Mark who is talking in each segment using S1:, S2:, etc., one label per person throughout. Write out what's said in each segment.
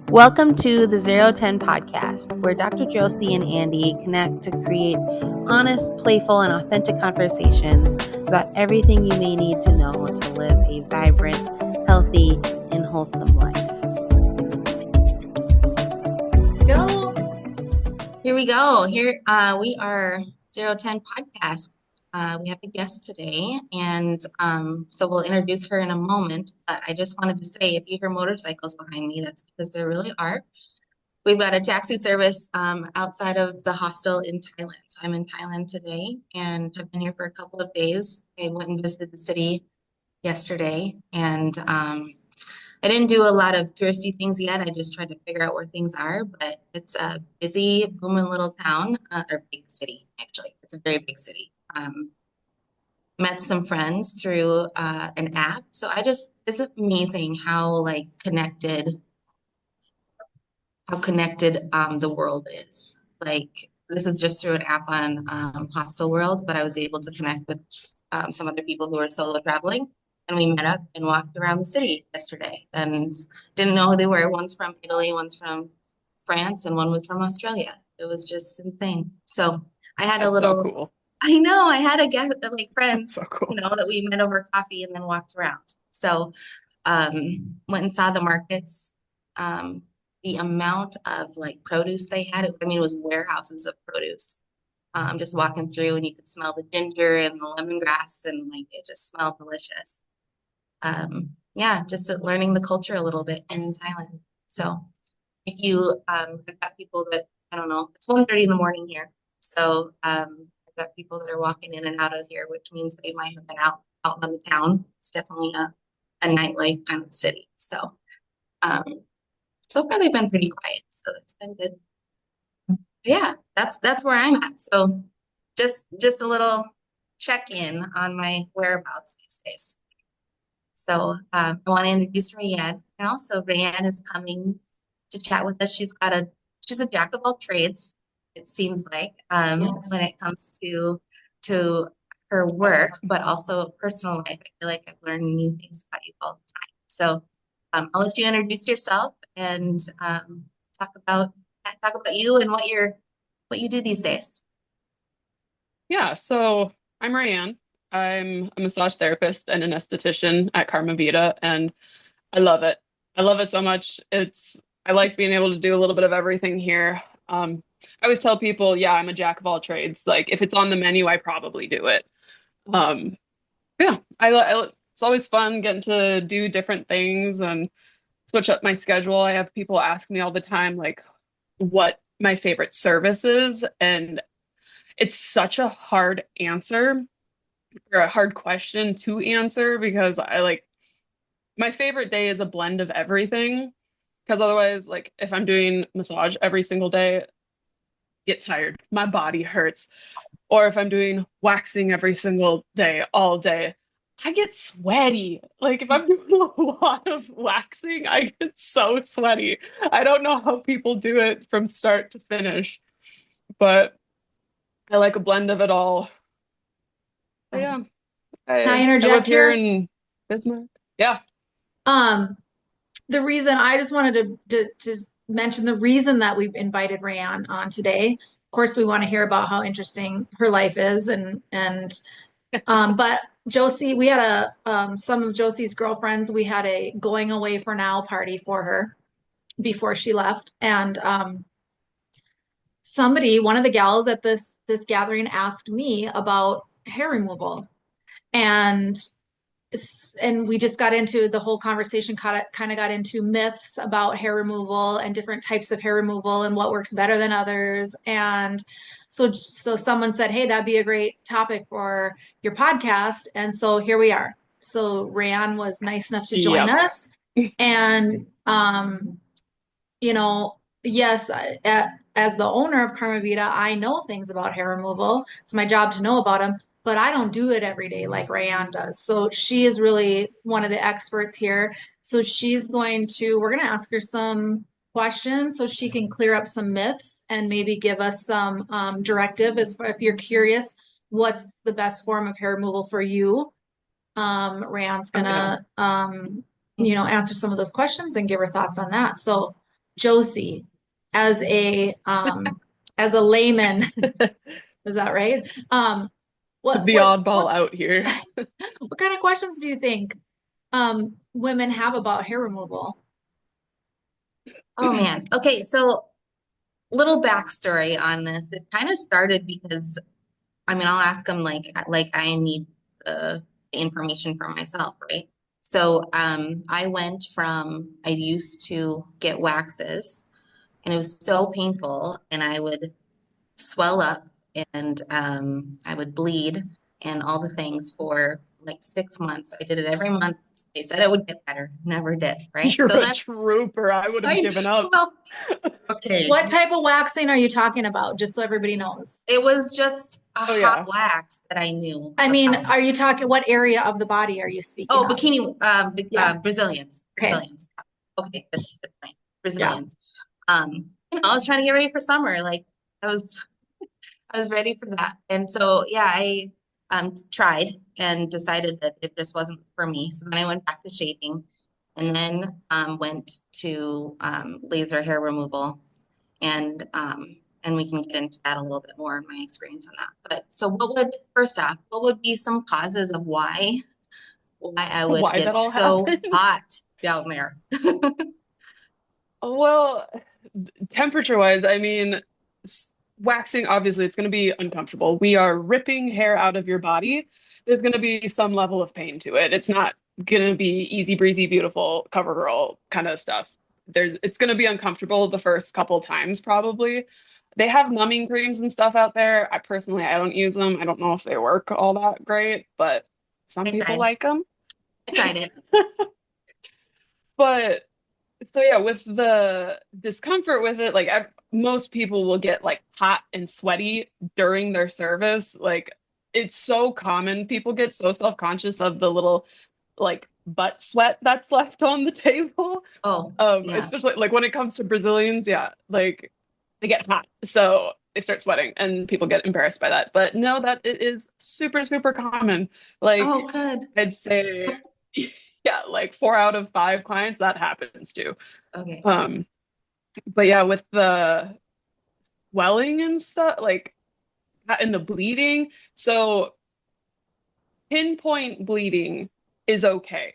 S1: Welcome to the 010 podcast, where Dr. Josie and Andy connect to create honest, playful, and authentic conversations about everything you may need to know to live a vibrant, healthy, and wholesome life. Here we go. Here we are 010 podcast. We have a guest today, and so we'll introduce her in a moment. But I just wanted to say, if you hear motorcycles behind me, that's because there really are. We've got a taxi service outside of the hostel in Thailand. So I'm in Thailand today and have been here for a couple of days. I went and visited the city yesterday, and I didn't do a lot of touristy things yet. I just tried to figure out where things are, but it's a busy, booming little town, or big city, actually. It's a very big city. Met some friends through an app. So it's amazing how connected the world is. Like, this is just through an app on Hostel World, but I was able to connect with some other people who are solo traveling. And we met up and walked around the city yesterday and didn't know who they were. One's from Italy, one's from France, and one was from Australia. It was just insane. So I had
S2: That's
S1: a little,
S2: so cool.
S1: I know, I had a guest, like
S2: That's so
S1: friends,
S2: cool.
S1: that we met over coffee and then walked around. So went and saw the markets. The amount of like produce they had, I mean, it was warehouses of produce. Just walking through and you could smell the ginger and the lemongrass and like it just smelled delicious. Yeah, just learning the culture a little bit in Thailand. So if you, I've got people that, I don't know, it's 1:30 in the morning here. So I've got people that are walking in and out of here, which means they might have been out on the town. It's definitely a nightlife kind of city. So um, so far they've been pretty quiet, so it's been good. Yeah, that's where I'm at. So just a little check-in on my whereabouts these days. So I want to introduce Rayann now. So Rayann is coming to chat with us. She's a jack of all trades, it seems like,
S2: Yes.
S1: when it comes to her work, but also personal life. I feel like I've learned new things about you all the time. So I'll let you introduce yourself and talk about you and what you do these days.
S2: Yeah, so I'm Rayann. I'm a massage therapist and an esthetician at Karma Vita, and I love it. I love it so much. I like being able to do a little bit of everything here. I always tell people, yeah, I'm a jack of all trades. Like if it's on the menu, I probably do it. Um, yeah, it's always fun getting to do different things and switch up my schedule. I have people ask me all the time, like, what my favorite service is, and it's such a hard answer or a hard question to answer because I like my favorite day is a blend of everything. Because otherwise, like if I'm doing massage every single day, get tired, my body hurts. Or if I'm doing waxing every single day, all day, I get sweaty. Like if I'm doing a lot of waxing, I get so sweaty. I don't know how people do it from start to finish, but I like a blend of it all. But yeah.
S3: Can I
S2: I live
S3: interject
S2: here
S3: here?
S2: in Bismarck. Yeah.
S3: Um, the reason I just wanted to mention the reason that we've invited Rayann on today. Of course, we want to hear about how interesting her life is, but Josie, we had some of Josie's girlfriends. We had a going away for now party for her before she left, and one of the gals at this gathering, asked me about hair removal, and we just got into the whole conversation, kind of got into myths about hair removal and different types of hair removal and what works better than others. And so someone said, hey, that'd be a great topic for your podcast. And so here we are. So Rayann was nice enough to join
S2: Yep.
S3: us. And, yes, as the owner of Karma Vita, I know things about hair removal. It's my job to know about them, but I don't do it every day like Rayann does. So she is really one of the experts here. So we're going to ask her some questions so she can clear up some myths and maybe give us some directive as far if you're curious what's the best form of hair removal for you. Rayann's
S2: Oh, yeah.
S3: gonna answer some of those questions and give her thoughts on that. So Josie, as as a layman, is that right? What
S2: The
S3: what
S2: oddball out here.
S3: what kind of questions do you think women have about hair removal?
S1: Oh man. Okay, so little backstory on this. It kind of started because I mean, I'll ask them like I need the information for myself, right? So I used to get waxes and it was so painful and I would swell up and I would bleed and all the things for like 6 months. I did it every month. They said it would get better, never did, right?
S2: You're
S1: So
S2: a
S1: then
S2: trooper. I would have
S1: I,
S2: given up.
S1: well, okay,
S3: What type of waxing are you talking about? Just so everybody knows.
S1: it was just a
S2: Oh
S1: hot
S2: yeah.
S1: wax that I knew
S3: I mean,
S1: about.
S3: are you talking, what area of the body are you speaking
S1: Oh,
S3: of?
S1: bikini,
S3: Yeah.
S1: Brazilians,
S3: Okay.
S1: Brazilians. Okay, good point.
S3: Yeah.
S1: Brazilians. I was trying to get ready for summer. Like I was, I was ready for that. And so, yeah, I tried and decided that it just wasn't for me. So then I went back to shaving and then went to laser hair removal and we can get into that a little bit more in my experience on that. But so first off, what would be some causes of why I would
S2: Why
S1: get
S2: that all
S1: so
S2: happened?
S1: hot down there?
S2: Well, temperature wise, I mean, waxing, obviously, it's going to be uncomfortable. We are ripping hair out of your body. There's going to be some level of pain to it. It's not going to be easy breezy, beautiful, cover girl kind of stuff. It's going to be uncomfortable the first couple times, probably. They have numbing creams and stuff out there. I don't use them. I don't know if they work all that great, but some
S1: I
S2: people
S1: tried.
S2: like them.
S1: I tried it.
S2: But so yeah, with the discomfort with it, like most people will get like hot and sweaty during their service. Like it's so common. People get so self-conscious of the little like butt sweat that's left on the table.
S1: Oh, yeah.
S2: Especially like when it comes to Brazilians, yeah, like they get hot. So they start sweating and people get embarrassed by that. But no, that it is super, super common.
S1: Oh,
S2: Like
S1: good.
S2: I'd say yeah, like 4 out of 5 clients that happens to.
S1: Okay.
S2: Um, but yeah, with the swelling and stuff, like and the bleeding, so pinpoint bleeding is okay.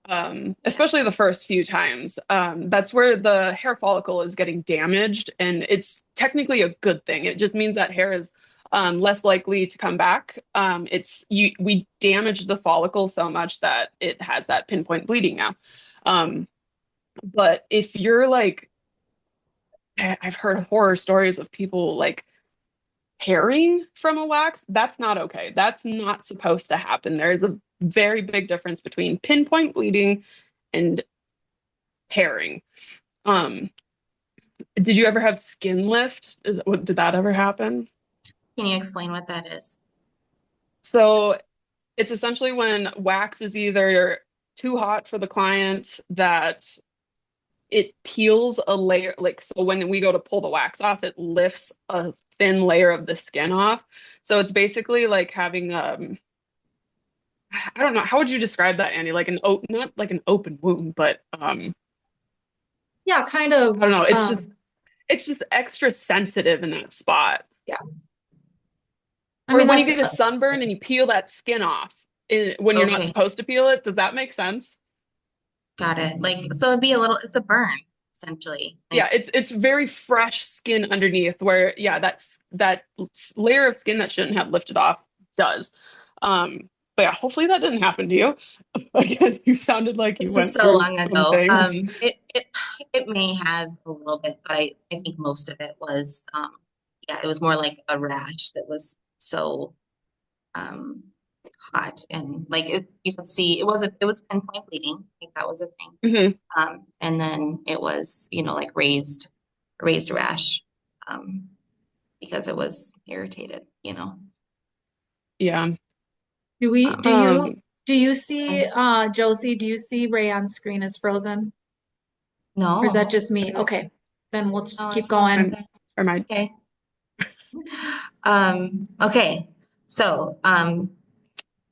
S1: Yeah.
S2: Especially the first few times. That's where the hair follicle is getting damaged, and it's technically a good thing. It just means that hair is less likely to come back. We damaged the follicle so much that it has that pinpoint bleeding now. Um, but if you're like, I've heard horror stories of people like herring from a wax. That's not okay. That's not supposed to happen. There is a very big difference between pinpoint bleeding and herring. Um, did you ever have skin lift? Did that ever happen?
S1: Can you explain what that is?
S2: So it's essentially when wax is either too hot for the client that it peels a layer, like so when we go to pull the wax off, it lifts a thin layer of the skin off. So it's basically like having I don't know, how would you describe that, Andy? Like not like an open wound, but
S3: Yeah, kind
S2: I
S3: of.
S2: don't know. It's just extra sensitive in that spot.
S3: Yeah. I
S2: Or
S3: mean,
S2: when you
S3: that's
S2: get a sunburn and you peel that skin off when you're not
S1: Okay,
S2: supposed to peel it, does that make sense?
S1: got it. Like, so it'd be it's a burn, essentially.
S2: Yeah,
S1: Like,
S2: it's very fresh skin underneath where yeah, that layer of skin that shouldn't have lifted off does. But yeah, hopefully that didn't happen to you. Again, you sounded like you
S1: this is
S2: went
S1: so
S2: through
S1: long
S2: some
S1: ago.
S2: things.
S1: It may have a little bit, but I think most of it was, yeah, it was more like a rash that was so um hot and like you could see it was pinpoint bleeding. I think that was a thing.
S2: Hmm.
S1: And then it was, like raised rash, um, because it was irritated.
S3: do
S2: Yeah.
S3: we do you
S2: Um,
S3: do you see
S1: And
S3: Josie, do you see Rayann's screen is frozen? Or is that
S1: no,
S3: just me? Okay. Then we'll just
S1: no,
S3: keep
S1: it's all
S3: going.
S1: good.
S2: or my
S1: Okay. Okay. So,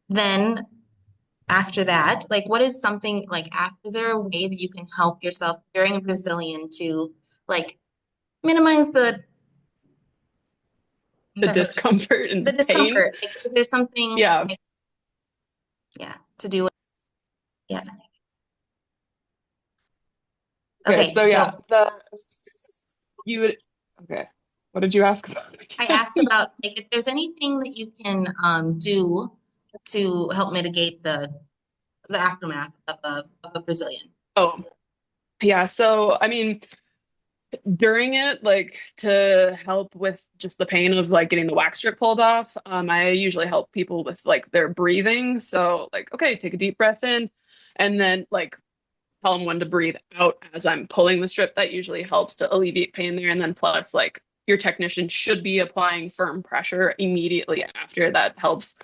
S1: then after that, like, what is something like, is there a way that you can help yourself during a Brazilian to like minimize the
S2: discomfort and
S1: the
S2: pain.
S1: discomfort. Like, is there something
S2: Yeah.
S1: like, yeah, to do with, yeah.
S2: Okay,
S1: Okay,
S2: so
S1: so
S2: yeah, the you would okay. What did you ask about
S1: I
S2: again?
S1: asked about like if there's anything that you can do to help mitigate the aftermath of a Brazilian.
S2: Oh, yeah. So, I mean, during it, like to help with just the pain of like getting the wax strip pulled off, I usually help people with like their breathing. So, like, okay, take a deep breath in and then like tell them when to breathe out as I'm pulling the strip. That usually helps to alleviate pain there. And then plus, like, your technician should be applying firm pressure immediately after. That helps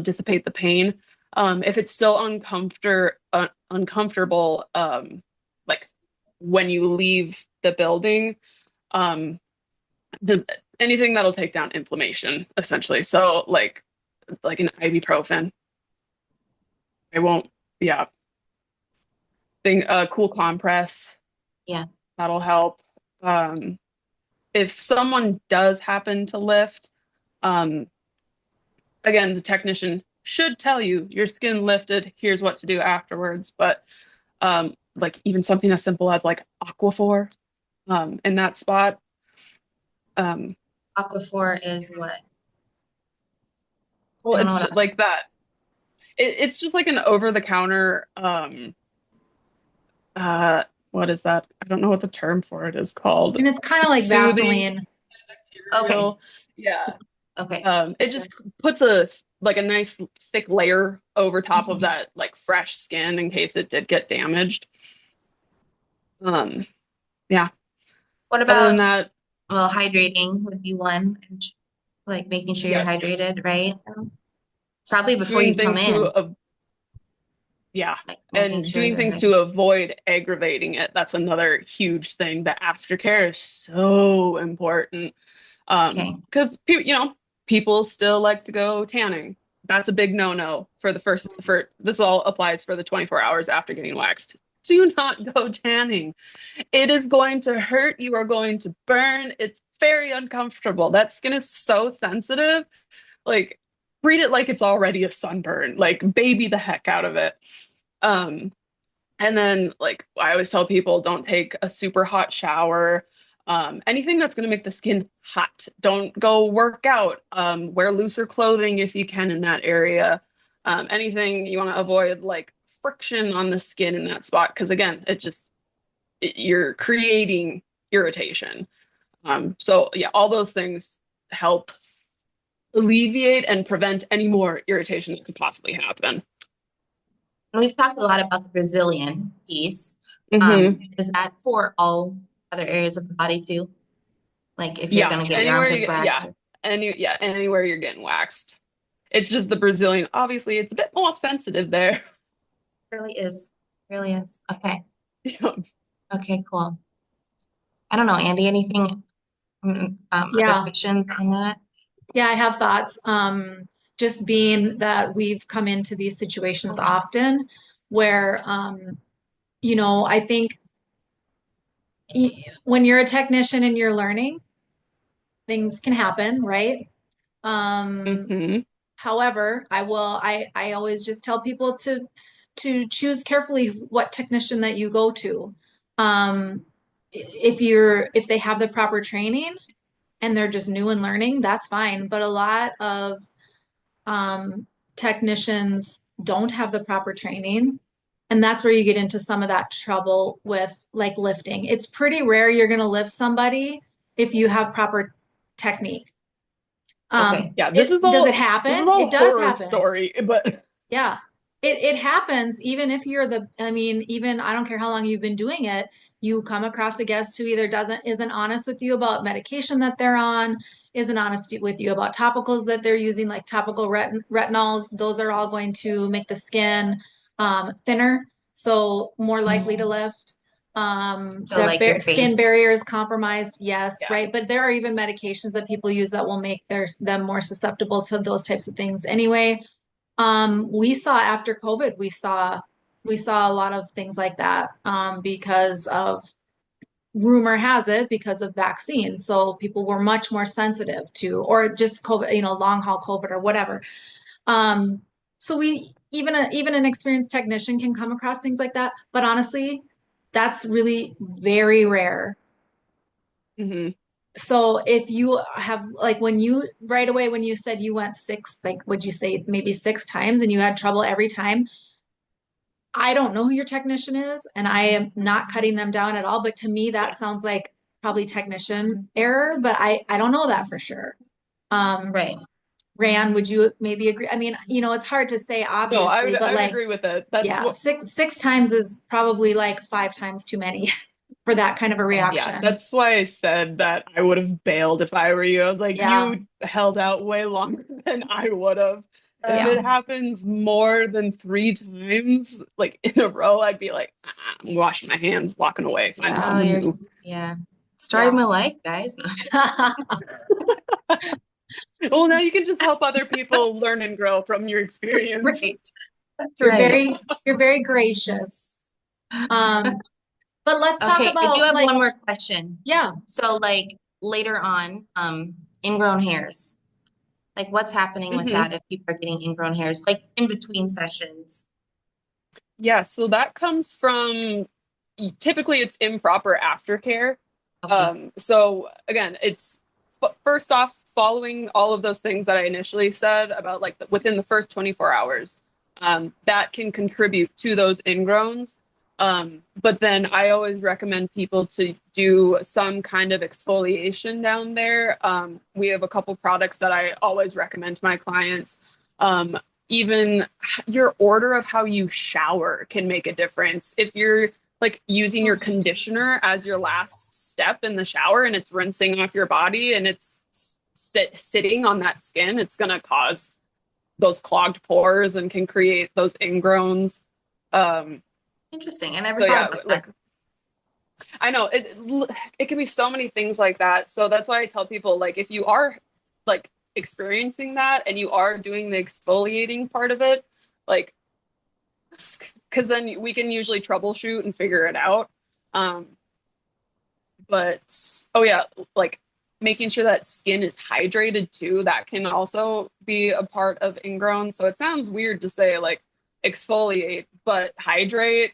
S2: dissipate the pain. If it's still uncomfortable, like when you leave the building, um, does anything that'll take down inflammation, essentially. So, like an ibuprofen. I won't. Yeah, thing. Cool compress.
S1: Yeah.
S2: That'll help. Um, if someone does happen to lift, um, again, the technician should tell you your skin lifted. Here's what to do afterwards. But like even something as simple as like Aquaphor in that spot. Um,
S1: Aquaphor is what?
S2: well,
S1: I don't know
S2: it's
S1: what
S2: like
S1: else.
S2: that. It's just like an over-the-counter. Uh, what is that? I don't know what the term for it is called.
S3: And it's kind of like
S2: Soothing
S3: Vaseline.
S1: Okay.
S2: material. Yeah.
S1: Okay.
S2: It just puts a like a nice thick layer over top of
S1: Mhm.
S2: that like fresh skin in case it did get damaged. Um, yeah.
S1: What
S2: Other than
S1: about,
S2: that,
S1: well, hydrating would be one, and like making sure you're
S2: yes,
S1: hydrated, right? Probably before
S2: doing
S1: you come
S2: things to
S1: in,
S2: yeah,
S1: like making
S2: and
S1: sure
S2: doing
S1: you're
S2: things
S1: hydrated.
S2: to avoid aggravating it. That's another huge thing. The aftercare is so important.
S1: Okay.
S2: Because people, people still like to go tanning. That's a big no-no for the first for this all applies for the 24 hours after getting waxed. Do not go tanning. It is going to hurt. You are going to burn. It's very uncomfortable. That skin is so sensitive. Like, treat it like it's already a sunburn. Like, baby the heck out of it. Um, and then, like, I always tell people don't take a super hot shower. Anything that's going to make the skin hot. Don't go work out. Wear looser clothing if you can in that area. Anything you want to avoid, like friction on the skin in that spot, because again, you're creating irritation. So yeah, all those things help alleviate and prevent any more irritation that could possibly happen.
S1: And we've talked a lot about the Brazilian piece.
S2: Mm-hmm.
S1: Is that for all other areas of the body too? Like if you're
S2: Yeah,
S1: gonna get your armpits waxed, or
S2: anywhere you're getting waxed. It's just the Brazilian. Obviously, it's a bit more sensitive there.
S1: really is, really is. Okay.
S2: Yeah.
S1: Okay, cool. I don't know, Andy, anything, other
S3: Yeah.
S1: questions on that?
S3: Yeah, I have thoughts. Just being that we've come into these situations
S1: Okay.
S3: often where, I think when you're a technician and you're learning, things can happen, right? Um,
S2: Mm-hmm.
S3: However, I always just tell people to choose carefully what technician that you go to. If they have the proper training and they're just new and learning, that's fine. But a lot of technicians don't have the proper training. And that's where you get into some of that trouble with like lifting. It's pretty rare you're going to lift somebody if you have proper technique.
S1: Okay.
S2: Yeah,
S3: Does it
S2: this is
S3: happen?
S2: all
S3: It does
S2: horror
S3: happen.
S2: story, but
S3: Yeah. It happens even if you're I mean, even I don't care how long you've been doing it, you come across a guest who either isn't honest with you about medication that they're on, isn't honest with you about topicals that they're using, like topical retinols. Those are all going to make the skin thinner, so more likely to
S1: Mhm.
S3: lift.
S1: So like your
S3: Skin
S1: face.
S3: barrier is compromised, yes,
S2: yeah.
S3: right. But there are even medications that people use that will make them more susceptible to those types of things anyway. We saw after COVID, we saw a lot of things like that because of rumor has it because of vaccines. So people were much more sensitive to, or just COVID, long haul COVID or whatever. So we even an experienced technician can come across things like that. But honestly, that's really very rare.
S2: Hmm.
S3: So if you have like when you right away when you said you went six, like would you say maybe 6 times and you had trouble every time? I don't know who your technician is, and I am not cutting them down at all. But to me, that sounds like probably technician error, but I don't know that for sure.
S1: Right.
S3: Rayann, would you maybe agree? I mean, it's hard to say
S2: No,
S3: obviously, but
S2: I would
S3: like,
S2: agree with it. That's
S3: yeah,
S2: what,
S3: six times is probably like 5 times too many for that kind of a
S1: Okay.
S2: yeah,
S3: reaction.
S2: that's why I said that I would have bailed if I were you. I was like,
S3: Yeah,
S2: you held out way longer than I would have. If
S3: yeah.
S2: it happens more than 3 times, like in a row, I'd be like, I'm washing my hands, walking away, finding
S3: Yeah.
S1: Oh,
S2: someone
S1: you're,
S2: new.
S1: yeah. Story of
S3: Yeah.
S1: my life, guys. No, just
S2: Well, now you can just help other people learn and grow from your
S1: that's
S2: experience.
S1: right. That's
S3: You're
S1: right.
S3: very gracious. Um, but let's talk
S1: Okay, I do
S3: about
S1: have
S3: like,
S1: one more question.
S3: yeah.
S1: So like later on, ingrown hairs. Like what's happening with
S2: Hmm.
S1: that if people are getting ingrown hairs, like in between sessions?
S2: Yeah, so that comes from typically it's improper aftercare.
S1: Okay.
S2: So again, it's first off following all of those things that I initially said about like within the first 24 hours, that can contribute to those ingrowns. But then I always recommend people to do some kind of exfoliation down there. We have a couple products that I always recommend to my clients. Even your order of how you shower can make a difference. If you're like using your conditioner as your last step in the shower and it's rinsing off your body and it's sitting on that skin, it's going to cause those clogged pores and can create those ingrowns. Um,
S1: Interesting. I never
S2: so
S1: thought
S2: yeah,
S1: about that.
S2: like I know it can be so many things like that. So that's why I tell people like if you are like experiencing that and you are doing the exfoliating part of it, like because then we can usually troubleshoot and figure it out. Um, but oh yeah, like making sure that skin is hydrated too, that can also be a part of ingrown. So it sounds weird to say like exfoliate, but hydrate.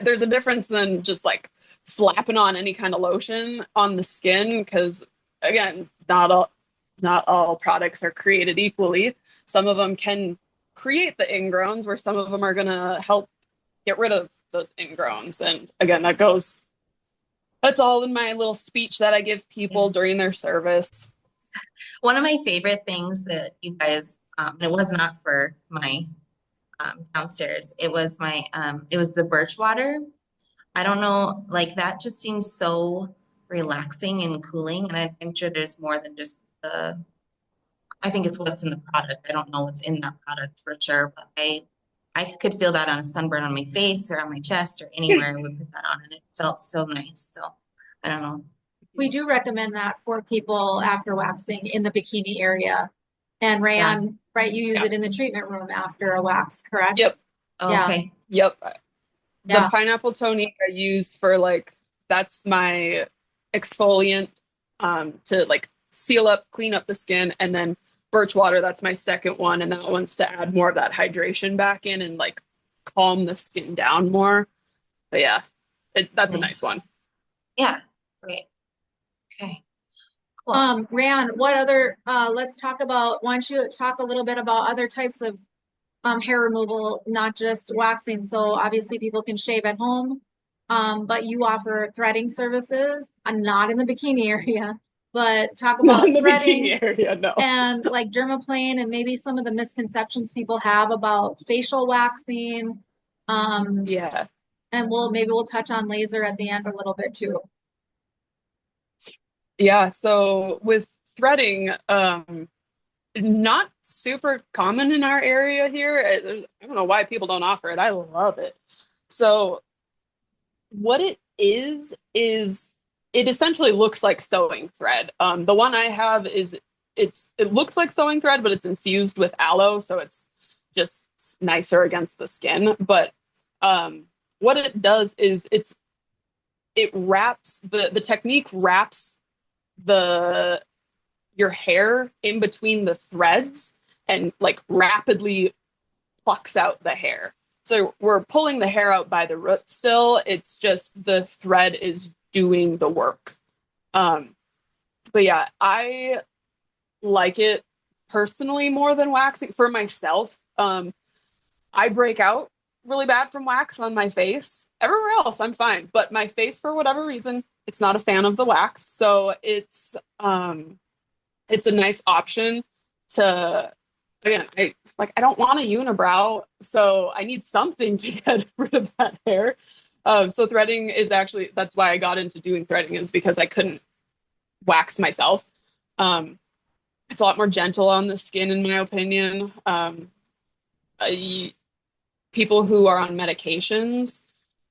S2: There's a difference than just like slapping on any kind of lotion on the skin because again, not all products are created equally. Some of them can create the ingrowns where some of them are going to help get rid of those ingrowns. And again, that's all in my little speech that I give
S1: Yeah.
S2: people during their service.
S1: One of my favorite things that you guys, and it was not for my downstairs, it was the birch water. I don't know, like that just seems so relaxing and cooling. And I'm sure there's more than just I think it's what's in the product. I don't know what's in that product for sure, but I could feel that on a sunburn on my face or on my chest or anywhere I would put that on, and it felt so nice. So I don't know.
S3: We do recommend that for people after waxing in the bikini area. And
S1: Yeah.
S3: Rayann, right, you use
S2: Yeah.
S3: it in the treatment room after a wax, correct?
S2: Yep.
S1: Oh,
S3: Yeah,
S1: okay.
S2: Yep. The
S3: yeah.
S2: pineapple tonic I use for like that's my exfoliant to like seal up, clean up the skin, and then birch water, that's my second one, and that one's to add more of that hydration back in and like calm the skin down more. But yeah, that's a nice
S1: Nice.
S2: one.
S1: Yeah. Great. Okay. Cool.
S3: Rayann, what other let's talk about, why don't you talk a little bit about other types of hair removal, not just waxing. So obviously people can shave at home. But you offer threading services, not in the bikini area, but talk
S2: Not in
S3: about
S2: the
S3: threading
S2: bikini area, no.
S3: and like dermaplane and maybe some of the misconceptions people have about facial waxing. Um,
S2: Yeah.
S3: and maybe we'll touch on laser at the end a little bit too.
S2: Yeah. So with threading, not super common in our area here. I don't know why people don't offer it. I love it. So what it is it essentially looks like sewing thread. The one I have is it looks like sewing thread, but it's infused with aloe, so it's just nicer against the skin. But what it does is it wraps the technique wraps the your hair in between the threads and like rapidly plucks out the hair. So we're pulling the hair out by the root still. It's just the thread is doing the work. But yeah, I like it personally more than waxing for myself. I break out really bad from wax on my face. Everywhere else, I'm fine, but my face, for whatever reason, it's not a fan of the wax. So it's a nice option to, again, I don't want a unibrow, so I need something to get rid of that hair. So threading is actually, that's why I got into doing threading, is because I couldn't wax myself. It's a lot more gentle on the skin, in my opinion. People who are on medications,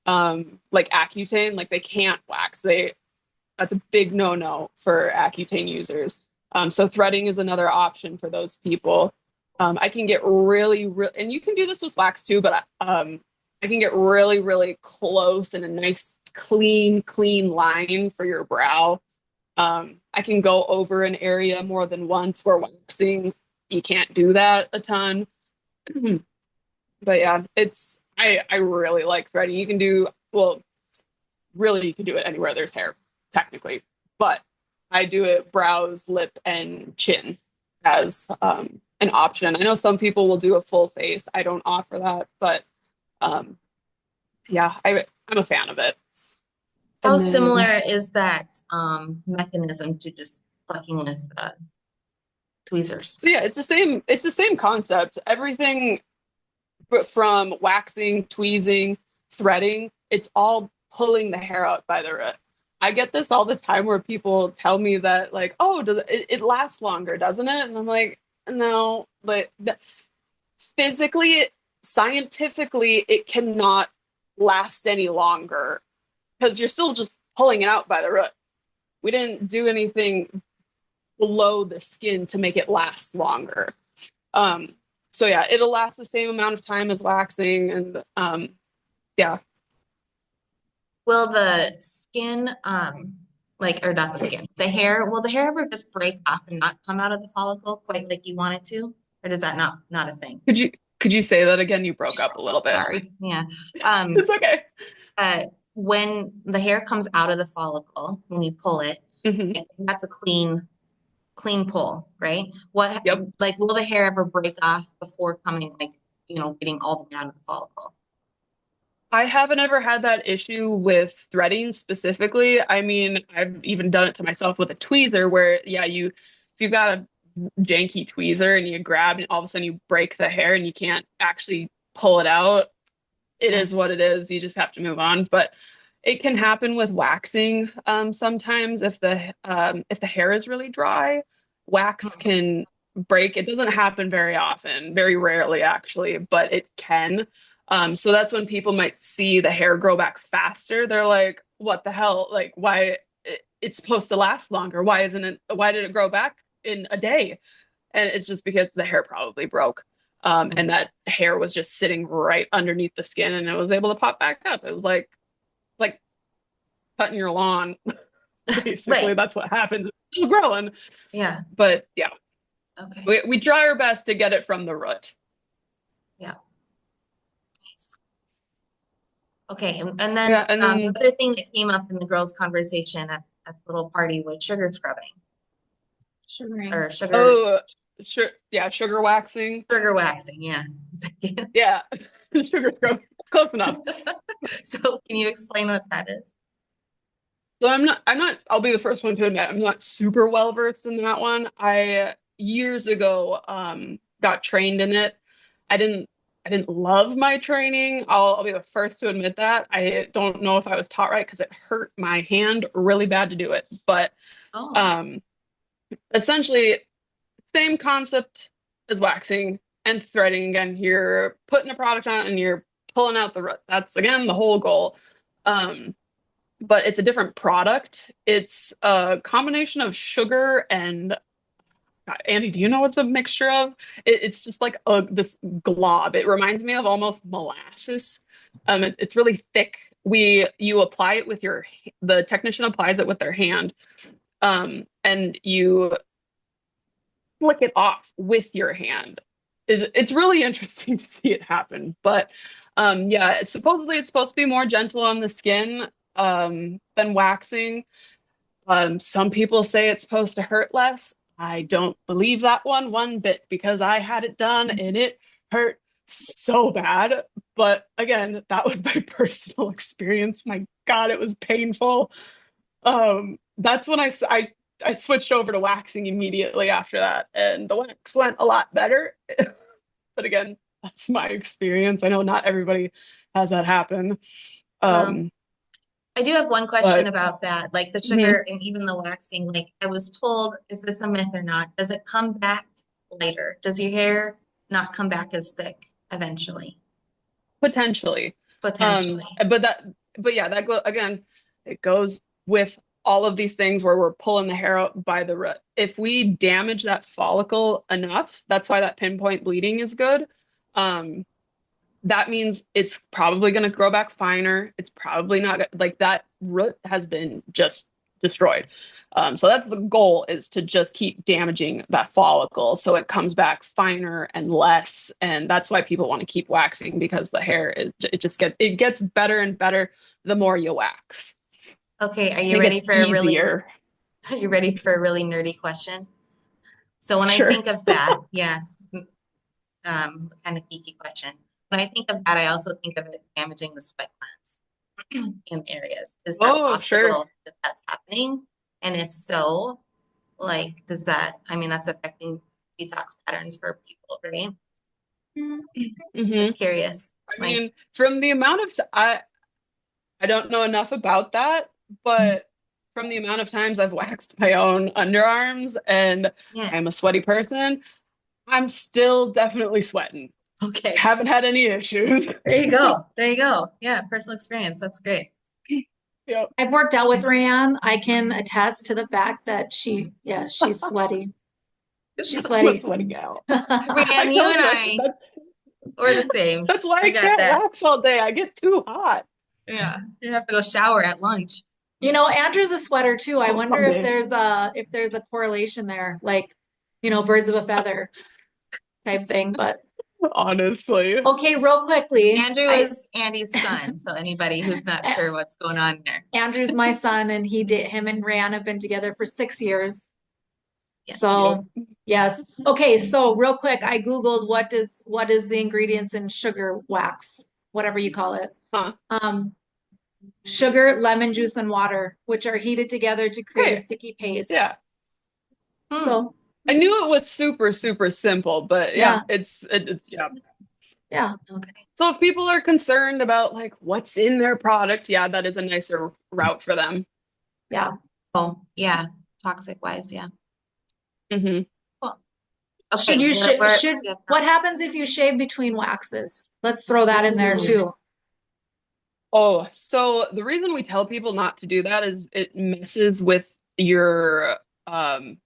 S2: like Accutane, like they can't wax. That's a big no-no for Accutane users. So threading is another option for those people. I can get really, and you can do this with wax too, but I can get really, really close and a nice, clean line for your brow. I can go over an area more than once, where waxing, you can't do that a ton. But yeah, I really like threading. You can do, well, really you can do it anywhere there's hair, technically. But I do it brows, lip, and chin as an option. I know some people will do a full face. I don't offer that, but yeah, I'm a fan of it.
S1: How
S2: And then,
S1: similar is that mechanism to just plucking with tweezers?
S2: so yeah, it's the same concept. Everything from waxing, tweezing, threading, it's all pulling the hair out by the root. I get this all the time where people tell me that, like, oh, it lasts longer, doesn't it? And I'm like, no, but physically, scientifically, it cannot last any longer because you're still just pulling it out by the root. We didn't do anything below the skin to make it last longer. So yeah, it'll last the same amount of time as waxing, and yeah.
S1: Will the skin, or not the skin, the hair, will the hair ever just break off and not come out of the follicle quite like you want it to? Or does that not a thing?
S2: Could you say that again? You broke up a little bit.
S1: Sorry. Yeah.
S2: It's okay.
S1: When the hair comes out of the follicle, when you pull it, that's a clean pull, right?
S2: Yep.
S1: Like, will the hair ever break off before coming, getting all the way out of the follicle?
S2: I haven't ever had that issue with threading specifically. I mean, I've even done it to myself with a tweezer where, yeah, if you've got a janky tweezer and you grab and all of a sudden you break the hair and you can't actually pull it out, it is what it is. You just have to move on. But it can happen with waxing. Sometimes if the hair is really dry, wax can break. It doesn't happen very often, very rarely actually, but it can. So that's when people might see the hair grow back faster. They're like, what the hell? Like, why it's supposed to last longer? Why did it grow back in a day? And it's just because the hair probably broke. And that hair was just sitting right underneath the skin and it was able to pop back up. It was like cutting your lawn. Basically,
S1: Right.
S2: That's what happens. It's still growing.
S1: Yeah.
S2: But yeah.
S1: Okay.
S2: We try our best to get it from the root.
S1: Yeah. Nice. Okay. And then,
S2: Yeah, and then
S1: the other thing that came up in the girls' conversation at the little party was sugar scrubbing.
S3: Sugaring.
S1: Or sugar.
S2: oh, sure, yeah, sugar waxing.
S1: Sugar waxing. Yeah.
S2: Yeah, sugar scrub. Close enough.
S1: So can you explain what that is?
S2: So I'll be the first one to admit I'm not super well versed in that one. I years ago got trained in it. I didn't love my training. I'll be the first to admit that. I don't know if I was taught right because it hurt my hand really bad to do it. But essentially same concept as waxing and threading. Again, you're putting a product on and you're pulling out the root. That's again the whole goal. But it's a different product. It's a combination of sugar and Andy, do you know what's a mixture of? It's just like this glob. It reminds me of almost molasses. It's really thick, you apply it with the technician applies it with their hand, and you flick it off with your hand. It's really interesting to see it happen. But yeah, supposedly it's supposed to be more gentle on the skin than waxing. Some people say it's supposed to hurt less. I don't believe that one bit because I had it done and it hurt so bad. But again, that was my personal experience. My God, it was painful. That's when I switched over to waxing immediately after that, and the wax went a lot better. But again, that's my experience. I know not everybody has that happen.
S1: Well, I do have one question
S2: But
S1: about that, like the
S2: mhm,
S1: sugar and even the waxing. Like I was told, is this a myth or not? Does it come back lighter? Does your hair not come back as thick eventually?
S2: potentially.
S1: Potentially.
S2: But yeah, that go again, it goes with all of these things where we're pulling the hair out by the root. If we damage that follicle enough, that's why that pinpoint bleeding is good. Um, that means it's probably going to grow back finer. It's probably not like that root has been just destroyed. So that's the goal, is to just keep damaging that follicle so it comes back finer and less. And that's why people want to keep waxing, because the hair it gets better and better the more you wax.
S1: Okay, are
S2: And
S1: you
S2: it
S1: ready
S2: gets
S1: for a really
S2: easier.
S1: are you ready for a really nerdy question? So when I
S2: Sure.
S1: think of that, yeah, kind of geeky question. When I think of that, I also think of it damaging the sweat glands in areas. Is that
S2: Oh, sure.
S1: possible that that's happening? And if so, like, does that, I mean, that's affecting detox patterns for people, right?
S2: Hmm.
S1: Just curious.
S2: I
S1: Like,
S2: mean, from the amount of I don't know enough about that, but from the amount of times I've waxed my own underarms and
S1: yeah,
S2: I'm a sweaty person, I'm still definitely sweating.
S1: okay.
S2: Haven't had any issues.
S1: There you go. There you go. Yeah, personal experience. That's great.
S2: Yep.
S3: I've worked out with Rayann. I can attest to the fact that she's sweaty. She's
S2: I'm a
S3: sweaty.
S2: sweaty gal. I
S1: Brianne, you
S2: told
S1: and
S2: you
S1: I are the same.
S2: that's why
S1: I
S2: I
S1: got
S2: can't
S1: that.
S2: wax all day. I get too hot.
S1: Yeah, you have to go shower at lunch.
S3: You know, Andrew's a sweater too. I
S2: Oh,
S3: wonder
S2: some
S3: if
S2: days.
S3: there's a correlation there, like, birds of a feather type thing. But
S2: Honestly.
S3: okay, real quickly,
S1: Andrew is Andy's son, so anybody who's not sure what's going on there.
S3: Andrew's my son, and him and Rayann have been together for 6 years.
S1: Yes.
S3: So yes. Okay, so real quick, I Googled what is the ingredients in sugar wax, whatever you call it.
S2: Huh.
S3: Sugar, lemon juice, and water, which are heated together to create a
S2: Okay.
S3: sticky paste.
S2: Yeah.
S1: Hmm.
S3: So
S2: I knew it was super, super simple, but yeah,
S3: yeah,
S2: it's yeah.
S3: yeah.
S1: Okay.
S2: So if people are concerned about like what's in their product, yeah, that is a nicer route for them.
S3: Yeah.
S1: Oh, yeah. Toxic wise, yeah.
S2: Hmm.
S1: Cool.
S3: Should
S1: Okay,
S3: you
S1: yeah.
S3: what happens if you shave between waxes? Let's throw that in there
S1: Ooh.
S3: too.
S2: Oh, so the reason we tell people not to do that is it messes with your um,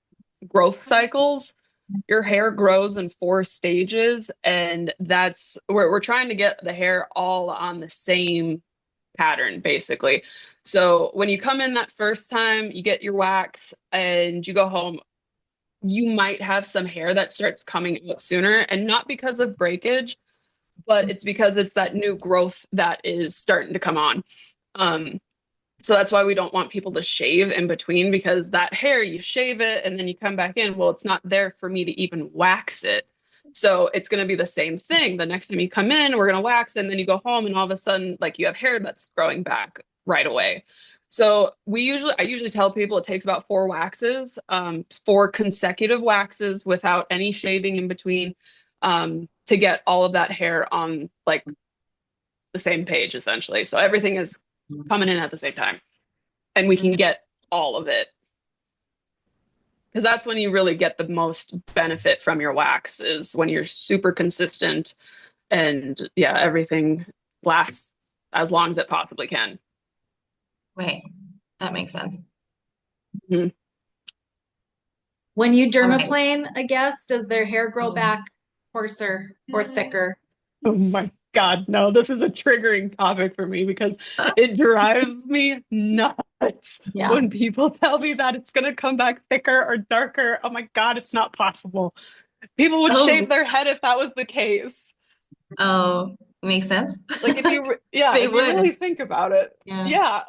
S2: growth cycles. Your hair grows in 4 stages, and that's where we're trying to get the hair all on the same pattern, basically. So when you come in that first time, you get your wax and you go home, you might have some hair that starts coming out sooner, and not because of breakage, but it's because it's that new growth that is starting to come on. Um, so that's why we don't want people to shave in between, because that hair, you shave it and then you come back in. Well, it's not there for me to even wax it. So it's going to be the same thing. The next time you come in, we're going to wax, and then you go home, and all of a sudden, like, you have hair that's growing back right away. So I usually tell people it takes about 4 waxes, 4 consecutive waxes without any shaving in between, to get all of that hair on like the same page, essentially. So everything is coming in at the same time, and we can get all of it, because that's when you really get the most benefit from your wax, is when you're super consistent, and yeah, everything lasts as long as it possibly can.
S1: Right. That makes sense.
S2: Mhm.
S3: When you
S1: Okay.
S3: dermaplane a guest, does their hair grow back coarser or thicker?
S2: Oh my God, no, this is a triggering topic for me because it drives me nuts
S3: Yeah.
S2: when people tell me that it's going to come back thicker or darker. Oh my God, it's not possible. People would shave
S1: Oh,
S2: their head if that was the case.
S1: oh, makes sense.
S2: Like yeah,
S1: They
S2: if you
S1: would.
S2: really think about it.
S1: Yeah.
S2: Yeah.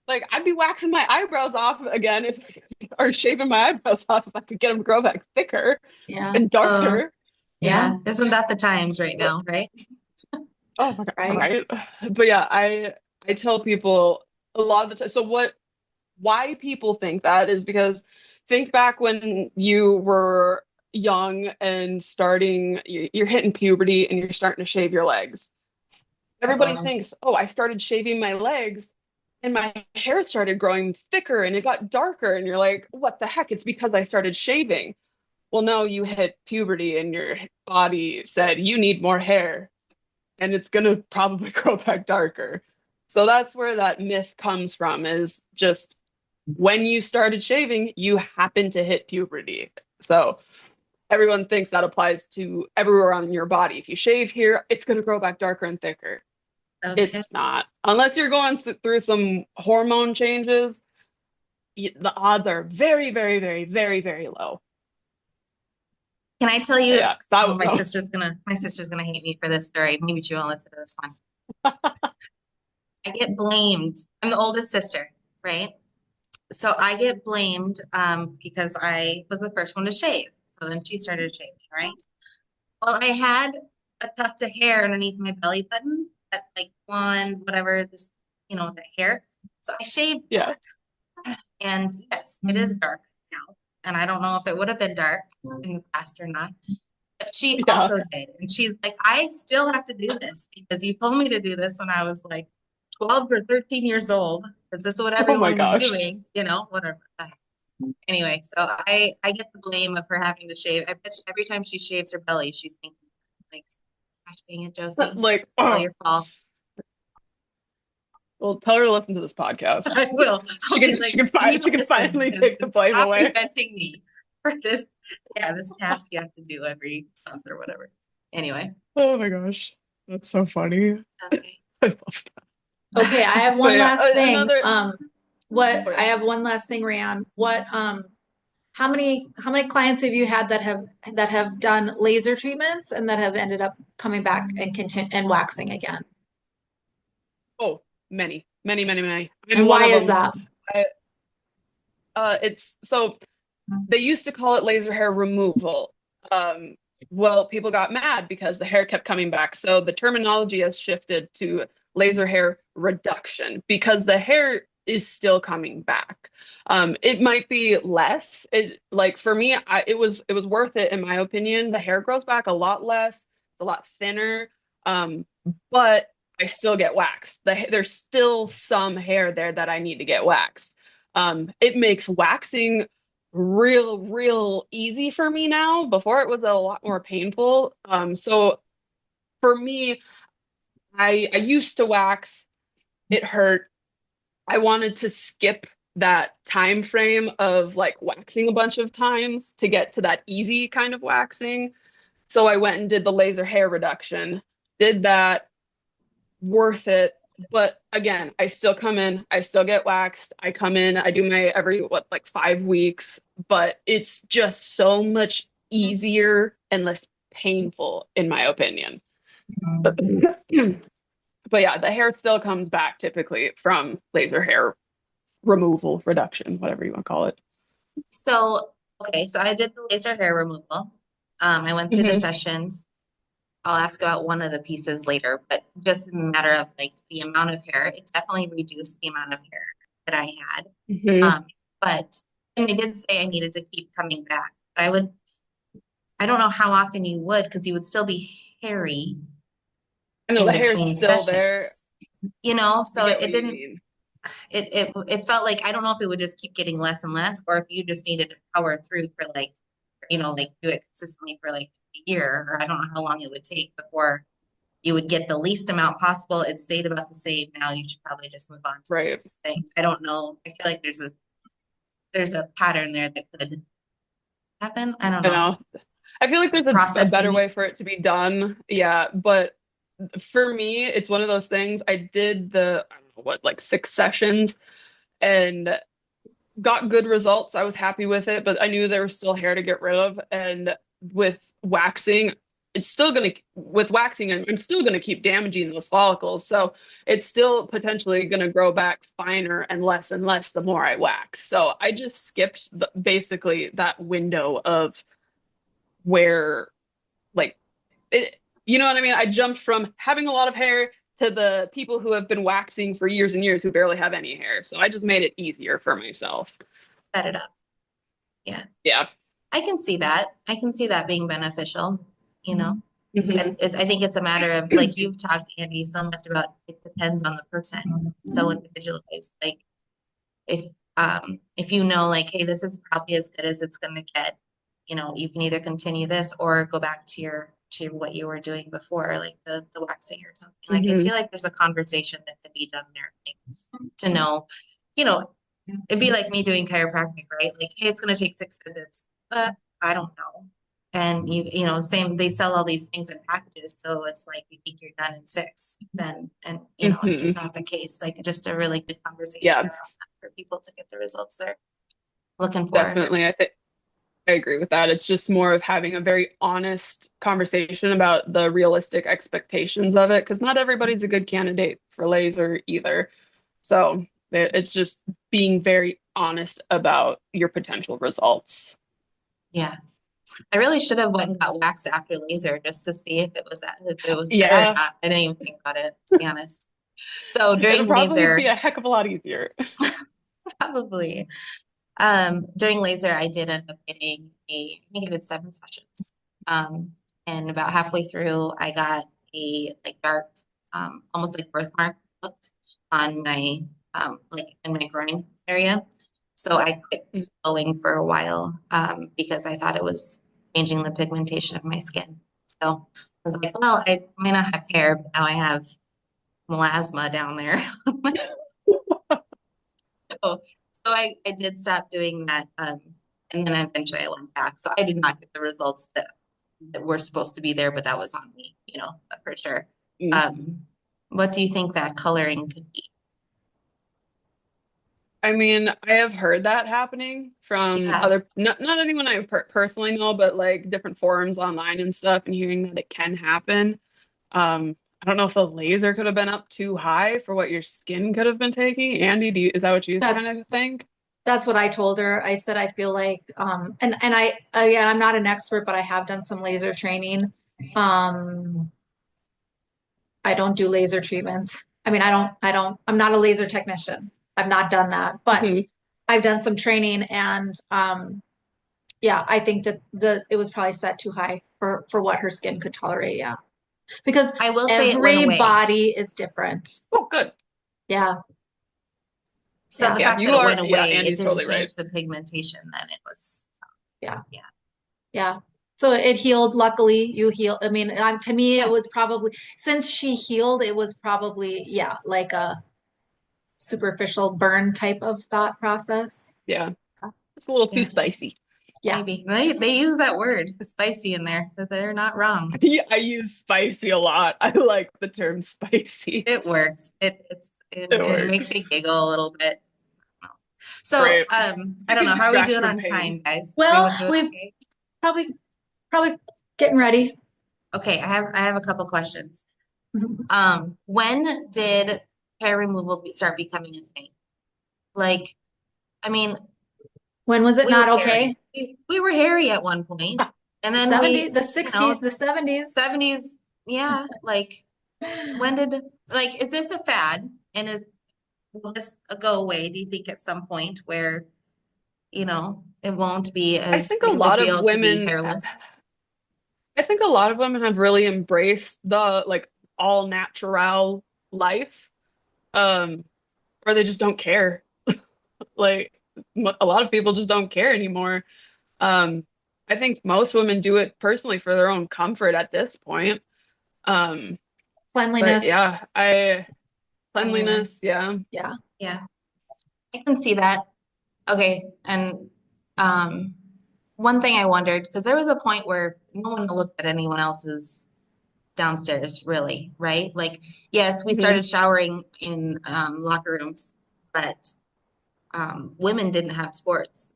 S2: Like I'd be waxing my eyebrows off again if or shaving my eyebrows off if I could get them to grow back thicker
S3: Yeah.
S2: and
S1: Oh,
S2: darker.
S3: Yeah.
S1: yeah. Isn't that the times right now, right?
S2: Oh my God,
S3: Right.
S2: right? But yeah, I tell people a lot of the time. So why people think that is because think back when you were young and starting, you're hitting puberty and you're starting to shave your legs. Everybody
S1: Oh,
S2: thinks, oh, I started shaving my legs and my hair started growing thicker and it got darker. And you're like, what the heck? It's because I started shaving. Well, no, you hit puberty and your body said you need more hair and it's going to probably grow back darker. So that's where that myth comes from is just when you started shaving, you happened to hit puberty. So everyone thinks that applies to everywhere on your body. If you shave here, it's going to grow back darker and thicker.
S1: okay.
S2: It's not. Unless you're going through some hormone changes, the odds are very, very, very, very, very low.
S1: Can I tell you?
S2: Yeah,
S1: Oh,
S2: that
S1: my
S2: no.
S1: sister's gonna hate me for this story. Maybe she won't listen to this one. I get blamed. I'm the oldest sister, right? So I get blamed because I was the first one to shave. So then she started shaving, right? Well, I had a tuft of hair underneath my belly button, that like blonde, whatever, just the hair. So I shaved
S2: Yeah.
S1: that. And yes, it is dark now. And I don't know if it would have been dark in the past or not. But she
S2: Yeah.
S1: also did. And she's like, I still have to do this because you told me to do this when I was like 12 or 13 years old. Is this what
S2: Oh my
S1: everyone was
S2: gosh.
S1: doing? Whatever. Anyway, so I get the blame of her having to shave. I bet every time she shaves her belly, she's thinking, like, gosh dang it, Josie.
S2: Like,
S1: All
S2: oh,
S1: your fault.
S2: well, tell her to listen to this podcast.
S1: I will.
S2: She
S1: I'll be
S2: can
S1: like,
S2: she can
S1: you need
S2: find
S1: to
S2: she can
S1: listen
S2: finally
S1: because
S2: take the blame
S1: stop
S2: away.
S1: resenting me for this. Yeah, this task you have to do every month or whatever. Anyway,
S2: Oh my gosh. That's so funny.
S1: okay.
S2: I love
S3: Okay, I have
S2: that. But
S3: one
S2: yeah,
S3: last thing.
S2: another
S3: What
S2: oh
S3: I
S2: yeah.
S3: have one last thing, Rayann. How many clients have you had that have done laser treatments and that have ended up coming back and continue and waxing again?
S2: Oh, many, many, many, many. I'm
S3: And
S2: one
S3: why
S2: of
S3: is
S2: them.
S3: that?
S2: I, it's so they used to call it laser hair removal. Um, well, people got mad because the hair kept coming back. So the terminology has shifted to laser hair reduction because the hair is still coming back. It might be less. It like for me, it was worth it in my opinion. The hair grows back a lot less, it's a lot thinner. Um, but I still get waxed. There's still some hair there that I need to get waxed. It makes waxing real easy for me now. Before it was a lot more painful. So for me, I used to wax. It hurt. I wanted to skip that time frame of like waxing a bunch of times to get to that easy kind of waxing. So I went and did the laser hair reduction. Did that, worth it. But again, I still come in, I still get waxed. I come in, I do my every like 5 weeks, but it's just so much easier and less painful, in my opinion. But, but yeah, the hair still comes back typically from laser hair removal, reduction, whatever you want to call it.
S1: So, okay, so I did the laser hair removal. I went through the
S2: Hmm.
S1: sessions. I'll ask about one of the pieces later, but just a matter of like the amount of hair, it definitely reduced the amount of hair that I had.
S2: Hmm.
S1: But and they did say I needed to keep coming back. But I don't know how often you would because you would still be hairy
S2: I know
S1: in
S2: the hair's
S1: between
S2: still there.
S1: sessions.
S2: I
S1: So
S2: get
S1: it
S2: what you
S1: didn't
S2: mean.
S1: it felt like I don't know if it would just keep getting less and less or if you just needed to power through for like do it consistently for like a year or I don't know how long it would take before you would get the least amount possible. It stayed about the same. Now you should probably just move on to the
S2: Right.
S1: next thing. I don't know. I feel like there's a pattern there that could happen. I don't
S2: I
S1: know.
S2: know. I feel like there's a
S1: Process
S2: better
S1: maybe.
S2: way for it to be done. Yeah, but for me, it's one of those things. I did I don't know what, like 6 sessions and got good results. I was happy with it, but I knew there was still hair to get rid of. And with waxing, with waxing, I'm still gonna keep damaging those follicles. So it's still potentially gonna grow back finer and less the more I wax. So I just skipped basically that window of where like it, you know what I mean? I jumped from having a lot of hair to the people who have been waxing for years and years who barely have any hair. So I just made it easier for myself.
S1: Set it up. Yeah.
S2: Yeah.
S1: I can see that. I can see that being beneficial, you know.
S2: Mhm.
S1: And I think it's a matter of, like you've talked, Andy, so much about it depends on the person. So individualized. Like if you know, like, hey, this is probably as good as it's gonna get, you know, you can either continue this or go back to what you were doing before, like the waxing or something. Like I
S2: Mhm.
S1: feel like there's a conversation that could be done there, like, to know, you know, it'd be like me doing chiropractic, right? Like, hey, it's gonna take 6 visits. I don't know. And you know, same, they sell all these things in packages, so it's like you think you're done in 6, then, and you know, it's just
S2: Mhm.
S1: not the case. Like just a really good conversation
S2: Yeah,
S1: around that for people to get the results they're looking for.
S2: definitely. I think I agree with that. It's just more of having a very honest conversation about the realistic expectations of it, because not everybody's a good candidate for laser either. So it's just being very honest about your potential results.
S1: Yeah. I really should have went and got waxed after laser just to see if it was better or
S2: Yeah,
S1: not. I didn't even think about it, to be honest. So
S2: it'll
S1: during
S2: probably
S1: laser,
S2: be a heck of a lot easier.
S1: probably. During laser, I did end up getting I think I did 7 sessions. Um, and about halfway through, I got a like dark, almost like birthmark look on my, like in my groin area. So I quit going for a while, because I thought it was changing the pigmentation of my skin. So I was like, well, I might not have hair, but now I have melasma down there. So, I did stop doing that. And then eventually I went back. So I did not get the results that were supposed to be there, but that was on me, you know, for sure.
S2: Mm.
S1: Um, what do you think that coloring could be?
S2: I mean, I have heard that happening
S1: You
S2: from
S1: have.
S2: not anyone I personally know, but like different forums online and stuff, and hearing that it can happen. I don't know if the laser could have been up too high for what your skin could have been taking. Andy, is that what you kind of
S3: That's
S2: think?
S3: that's what I told her. I said I feel like and I again I'm not an expert, but I have done some laser training. Um I don't do laser treatments. I mean, I'm not a laser technician. I've not done that, but
S2: Hmm.
S3: I've done some training and yeah, I think that it was probably set too high for what her skin could tolerate. Yeah. Because
S1: I will say it went
S3: every
S1: away.
S3: body is different.
S2: Oh, good.
S3: Yeah.
S1: So
S3: Yeah.
S1: the
S2: Yeah,
S1: fact that it went
S2: yeah,
S1: away, it
S2: Andy's
S1: didn't
S2: totally right.
S1: change the pigmentation, then it was,
S3: Yeah.
S1: yeah.
S3: Yeah. So it healed. Luckily, you healed. I mean, to me, it
S1: Yes.
S3: was probably, since she healed, it was probably, yeah, like a superficial burn type of thought process.
S2: Yeah, it's a little too
S3: Yeah.
S2: spicy.
S3: Yeah.
S1: Maybe. They use that word, spicy, in there, that they're not wrong.
S2: Yeah, I use spicy a lot. I like the term spicy.
S1: It works.
S2: It
S1: It makes
S2: works.
S1: you giggle a little bit. So,
S2: Great.
S1: I
S2: You
S1: don't
S2: can
S1: know. How are we
S2: distract
S1: doing
S2: from
S1: on
S2: pain.
S1: time, guys?
S3: Well,
S1: Everyone doing
S3: we've
S1: okay?
S3: probably probably getting ready.
S1: Okay, I have a couple questions.
S3: Mhm.
S1: When did hair removal start becoming a thing? Like, I mean,
S3: When was it
S1: we were
S3: not
S1: hairy.
S3: okay?
S1: We were hairy at one point, and
S3: The
S1: then
S3: 70s,
S1: we,
S3: the
S1: you know,
S3: 60s, the 70s.
S1: 70s. Yeah, like when did, like, is this a fad? And will this go away? Do you think at some point where, you know, it won't be
S2: I
S1: as
S2: think a
S1: big of a
S2: lot of
S1: deal to be
S2: women
S1: hairless?
S2: I think a lot of women have really embraced the like all natural life, um, or they just don't care. Like a lot of people just don't care anymore. Um, I think most women do it personally for their own comfort at this point. Um, but
S3: Cleanliness.
S2: yeah, I
S1: Cleanliness.
S2: cleanliness, yeah.
S3: Yeah.
S1: Yeah, I can see that. Okay, and one thing I wondered, because there was a point where no one looked at anyone else's downstairs, really, right? Like, yes, we
S2: Mhm.
S1: started showering in locker rooms, but women didn't have sports.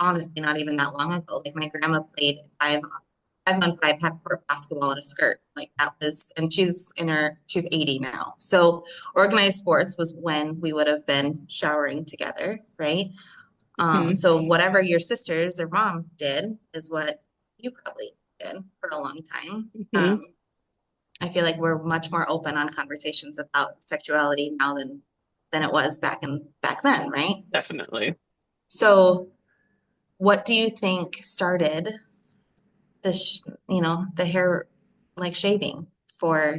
S1: Honestly, not even that long ago. Like my grandma played 5-on-5 half-court basketball in a skirt. Like that was, and she's 80 now. So organized sports was when we would have been showering together, right?
S2: Mhm.
S1: So whatever your sisters or mom did is what you probably did for a long time.
S2: Mhm.
S1: I feel like we're much more open on conversations about sexuality now than it was back then, right?
S2: Definitely.
S1: So what do you think started the hair like shaving for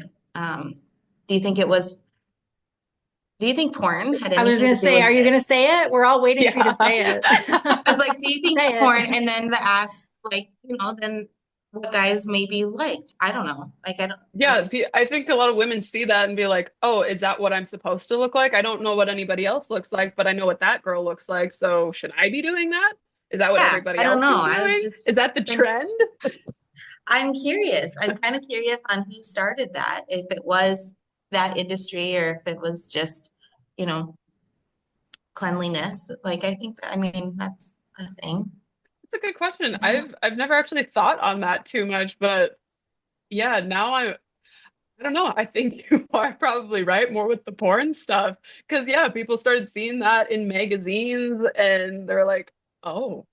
S1: do you think porn had
S3: I was
S1: anything
S3: gonna
S1: to do
S3: say,
S1: with
S3: are you gonna
S1: this?
S3: say it? We're all waiting for you to
S2: Yeah.
S3: say it.
S1: I was like, do you think
S3: Say
S1: porn
S3: it.
S1: and then the ass, like, then what guys maybe liked? I don't know. Like, I don't.
S2: Yeah, I think a lot of women see that and be like, "Oh, is that what I'm supposed to look like? I don't know what anybody else looks like, but I know what that girl looks like. So should I be doing that? Is that what
S1: Yeah,
S2: everybody
S1: I don't
S2: else
S1: know.
S2: is
S1: I was
S2: doing? Is
S1: just,
S2: that the trend?"
S1: I'm curious. I'm kind of curious on who started that, if it was that industry or if it was just, you know, cleanliness. Like, I mean, that's a thing.
S2: It's a good question.
S1: Yeah.
S2: I've never actually thought on that too much, but yeah, now I don't know. I think you are probably right more with the porn stuff. Because yeah, people started seeing that in magazines and they're like, oh,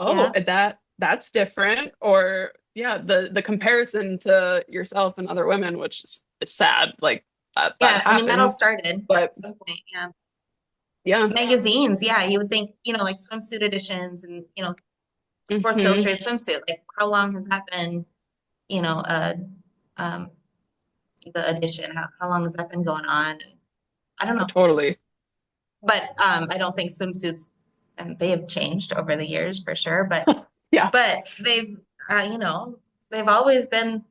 S1: Yeah.
S2: that's different. Or yeah, the comparison to yourself and other women, which is sad, like that
S1: Yeah. I mean, that all
S2: happens.
S1: started at
S2: But
S1: some point. Yeah.
S2: yeah.
S1: Magazines. Yeah. You would think, like swimsuit editions and, Sports
S2: Hmm.
S1: Illustrated swimsuit. Like, how long has that been, you know, uh, um, the edition? How long has that been going on? I don't
S2: Oh,
S1: know.
S2: totally.
S1: But I don't think swimsuits, and they have changed over the years for sure. But
S2: Yeah,
S1: they've, they've always been.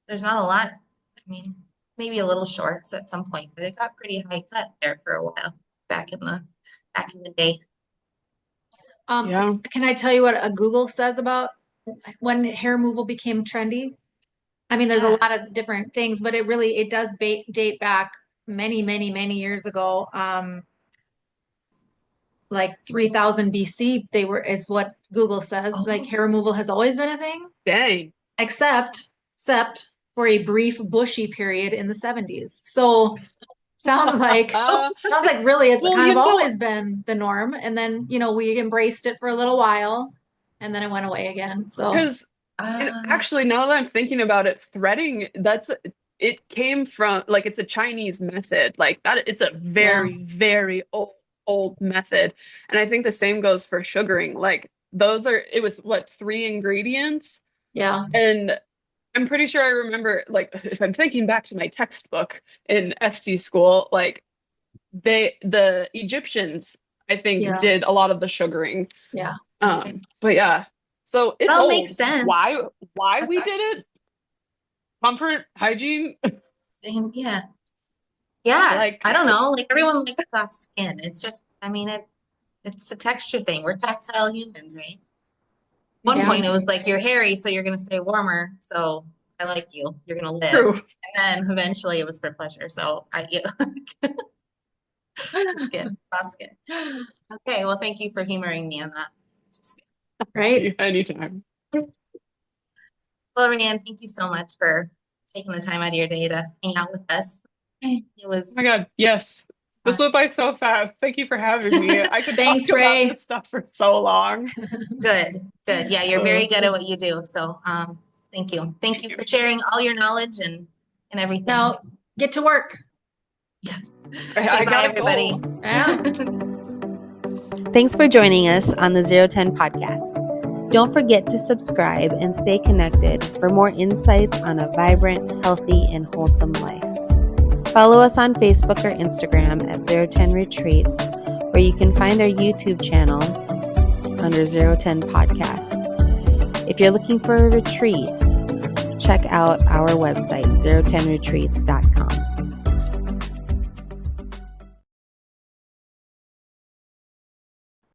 S1: There's not a lot. I mean, maybe a little shorts at some point, but it got pretty high cut there for a while back in the day.
S2: yeah.
S3: Can I tell you what a Google says about when hair removal became trendy? I mean, there's a
S1: Yeah.
S3: lot of different things, but it does date back many, many, many years ago. Like 3000 BC, is what Google says. Like
S1: Oh,
S3: hair removal has always been a thing,
S2: Dang.
S3: except for a brief bushy period in the 70s. So sounds like sounds like really it's
S2: Well,
S3: kind of always been the norm. And then, we embraced it for a little while and then it went away again. So
S2: because and actually, now that I'm thinking about it, threading, it came from like it's a Chinese method. Like that it's a
S3: yeah,
S2: very, very old method. And I think the same goes for sugaring. Like it was what, three ingredients?
S3: yeah,
S2: And I'm pretty sure I remember, like, if I'm thinking back to my textbook in SD school, like the Egyptians, I think,
S3: yeah,
S2: did a lot of the sugaring.
S3: yeah.
S2: But yeah, so
S1: it
S2: it's
S1: all
S2: old.
S1: makes sense.
S2: Why
S1: That's
S2: we did it? Comfort, hygiene,
S1: actually, yeah. Yeah,
S2: like
S1: I don't know. Like everyone likes soft skin. It's just, I mean, it's a texture thing. We're tactile humans, right? One
S3: Yeah.
S1: point it was like you're hairy, so you're gonna stay warmer. So I like you. You're gonna live.
S2: true.
S1: And then eventually it was for pleasure. So soft skin. Okay, well, thank you for humoring me on that. Just,
S3: Right.
S2: Anytime.
S1: well, Rayann, thank you so much for taking the time out of your day to hang out with us. It
S2: Oh
S1: was
S2: my God, yes. This
S1: fun.
S2: went by so fast. Thank you for having me. I could talk
S3: Thanks,
S2: about
S3: Ray.
S2: this stuff for so long.
S1: Good, good. Yeah, you're
S2: Uh,
S1: very good at what you do. So, thank you. Thank
S2: Thank
S1: you
S2: you.
S1: for sharing all your knowledge and everything.
S3: Now get to work.
S1: Yeah.
S2: I
S1: Okay, bye,
S2: gotta
S1: everybody.
S2: go.
S3: Yeah.
S4: Thanks for joining us on the 010 podcast. Don't forget to subscribe and stay connected for more insights on a vibrant, healthy, and wholesome life. Follow us on Facebook or Instagram at 010 Retreats, where you can find our YouTube channel under 010 Podcast. If you're looking for a retreat, check out our website, 010retreats.com.